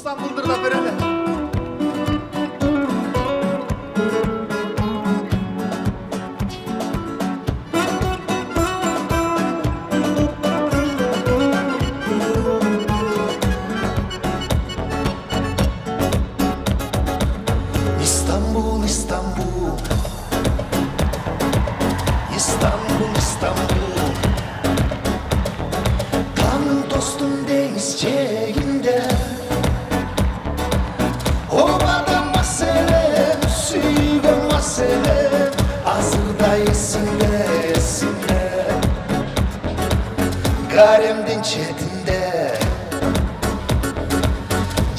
İstanbul'dur da böyle. İstanbul, İstanbul, İstanbul, İstanbul. Tam dostum denizciğinde, ovada mesele, suyga mesele, hazırda yesinler, yesinler. Garemden çetinde,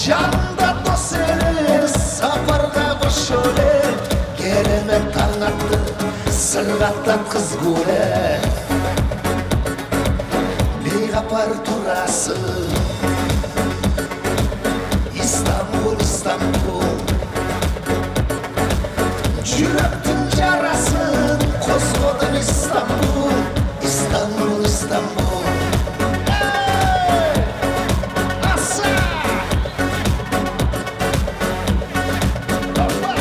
canımda dostları, safarda başöyle, geleme tanıttı, sırgatla kız gule. Bir kapar turası, İstanbul, İstanbul. Cüretin carasın, koskodan İstanbul, İstanbul, İstanbul. Hey! Asa! Hoppa!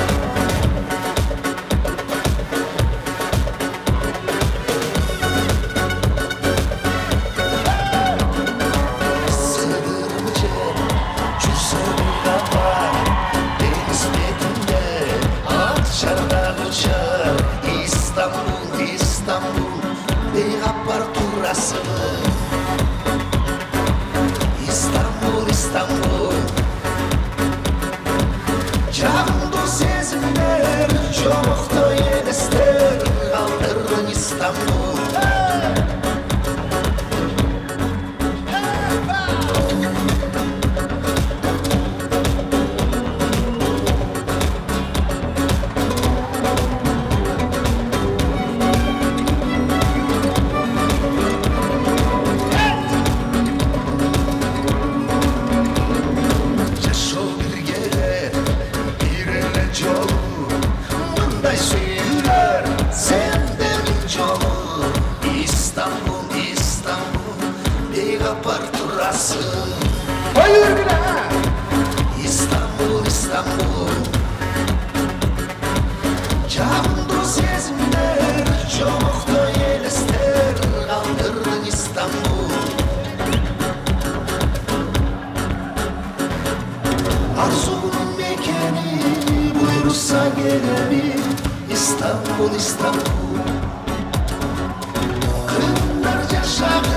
Sığdırmıcı, cüsseli yapar, deniz betinde, akşarlar uçar. İstanbul, İstanbul, bir kapar turası. İstanbul, İstanbul. Canımda sezimler, çokta yenisler, kaldırın İstanbul. Yaşo bir gele, bir ele çolu, bunday söyler, senden çolu. İstanbul, İstanbul, bir kapar turası. Hayır bile ha. İstanbul, İstanbul. Canımda sezimler, çokta yenisler, kaldırın İstanbul. Arzu'nun mekeni, buyursa gelelim. İstanbul, İstanbul. Kırımlarca şarkı